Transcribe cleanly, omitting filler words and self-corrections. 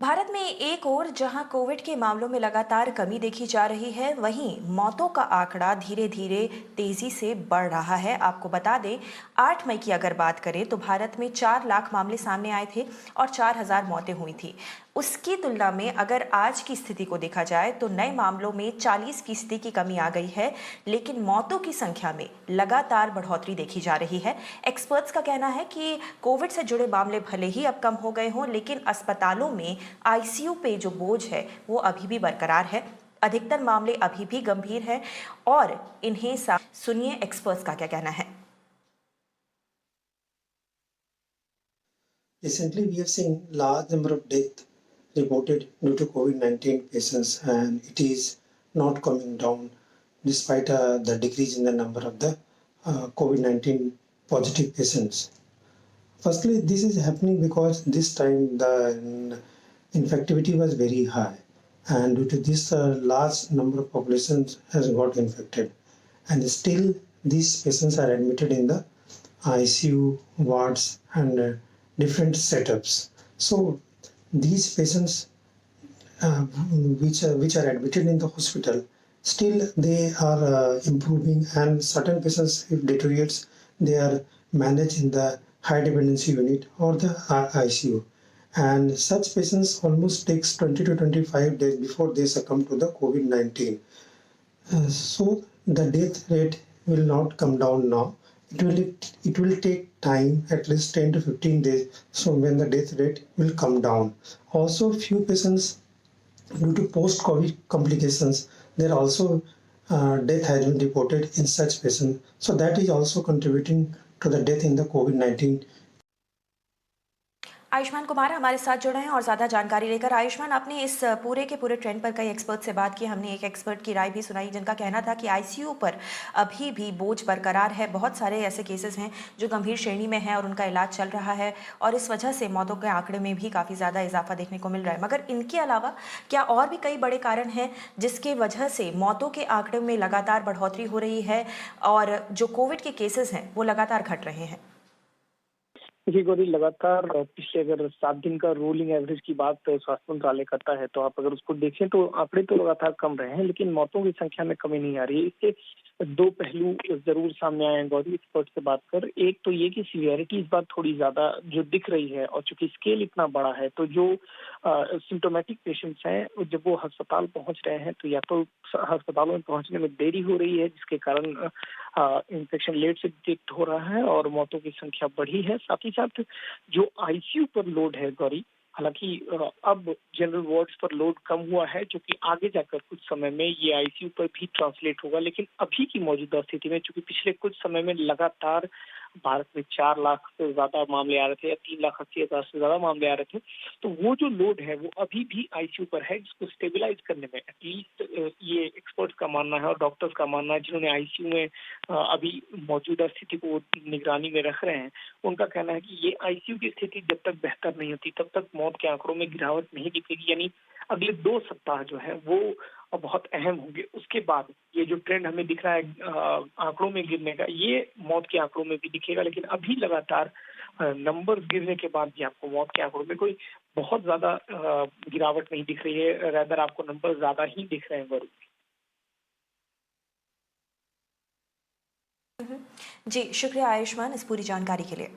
भारत में एक ओर जहां कोविड के मामलों में लगातार कमी देखी जा रही है, वहीं मौतों का आंकड़ा धीरे धीरे तेजी से बढ़ रहा है। आपको बता दें, 8 मई की अगर बात करें तो भारत में 4 लाख मामले सामने आए थे और 4,000 मौतें हुई थी। उसकी तुलना में अगर आज की स्थिति को देखा जाए तो नए मामलों में 40% की कमी आ गई है, लेकिन मौतों की संख्या में लगातार बढ़ोतरी देखी जा रही है। एक्सपर्ट्स का कहना है कि कोविड से जुड़े मामले भले ही अब कम हो गए हों, लेकिन अस्पतालों में आईसीयू पे जो बोझ है वो अभी भी बरकरार है। अधिकतर मामले अभी भी गंभीर हैं और इन्हें सुनिए एक्सपर्ट्स का क्या कहना है। Recently, we have seen large number of deaths reported due to COVID-19 patients, and it is not coming down despite the decrease in the number of the COVID-19 positive patients. Firstly, this is happening because this time the infectivity was very high, and due to this, a large number of populations has got infected, and still these patients are admitted in the ICU wards and different setups. So these patients which are admitted in the hospital, still they are improving, and certain patients, if deteriorates, they are managed in the high dependency unit or the ICU, and such patients almost takes 20 to 25 days before they succumb to the COVID-19. So the death rate will not come down now. It will take time, at least 10 to 15 days. So when the death rate will come down. Also, few patients due to post-COVID complications, there also death has been reported in such patients. So that is also contributing to the death in the COVID-19. Ayushman Kumar हमारे साथ जुड़े हैं और ज़्यादा जानकारी लेकर। आयुष्मान, आपने इस पूरे के पूरे ट्रेंड पर कई एक्सपर्ट से बात की। हमने एक एक्सपर्ट की राय भी सुनाई जिनका कहना था कि आईसीयू पर अभी भी बोझ बरकरार है। बहुत सारे ऐसे केसेस हैं जो गंभीर श्रेणी में हैं और उनका इलाज चल रहा है, और इस वजह से मौतों के आंकड़े में भी काफ़ी ज़्यादा इजाफा देखने को मिल रहा है। मगर इनके अलावा क्या और भी कई बड़े कारण हैं जिसके वजह से मौतों के आंकड़े में लगातार बढ़ोतरी हो रही है और जो कोविड के केसेस हैं वो लगातार घट रहे हैं? देखिए गौरी, लगातार पिछले अगर 7 दिन का रोलिंग एवरेज की बात स्वास्थ्य मंत्रालय करता है, तो आप अगर उसको देखें तो आंकड़े तो लगातार कम रहे हैं, लेकिन मौतों की संख्या में कमी नहीं आ रही है। इसके 2 पहलू जरूर सामने आए हैं गौरी, एक्सपर्ट से बात कर। एक तो ये कि सीवियरिटी इस बार थोड़ी ज्यादा जो दिख रही है, और चूंकि स्केल इतना बड़ा है, तो जो सिम्टोमेटिक पेशेंट्स हैं जब वो अस्पताल पहुंच रहे हैं, तो या तो अस्पतालों में पहुंचने में देरी हो रही है, जिसके कारण इन्फेक्शन लेट से डिटेक्ट हो रहा है और मौतों की संख्या बढ़ी है। साथ ही साथ जो आईसीयू पर लोड है गौरी, हालांकि अब जनरल वार्ड्स पर लोड कम हुआ है, जो कि आगे जाकर कुछ समय में ये आईसीयू पर भी ट्रांसलेट होगा, लेकिन अभी की मौजूदा स्थिति में, चूंकि पिछले कुछ समय में लगातार भारत में 4 लाख से ज्यादा मामले आ रहे थे या 3,80,000 से ज्यादा मामले आ रहे थे, तो वो जो लोड है वो अभी भी आईसीयू पर है, जिसको स्टेबलाइज करने में एटलीस्ट ये एक्सपर्ट्स का मानना है और डॉक्टर्स का मानना है जिन्होंने आईसीयू में अभी मौजूदा स्थिति को निगरानी में रख रहे हैं। उनका कहना है कि ये आईसीयू की स्थिति जब तक बेहतर नहीं होती तब तक मौत के आंकड़ों में गिरावट नहीं दिखेगी, यानी अगले 2 सप्ताह जो है वो बहुत अहम होंगे। उसके बाद ये जो ट्रेंड हमें दिख रहा है आंकड़ों में गिरने का, ये मौत के आंकड़ों में भी दिखेगा, लेकिन अभी लगातार नंबर गिरने के बाद भी आपको मौत के आंकड़ों में कोई बहुत ज्यादा गिरावट नहीं दिख रही है, रैदर आपको नंबर ज्यादा ही दिख रहे हैं वरुण। जी, शुक्रिया आयुष्मान इस पूरी जानकारी के लिए।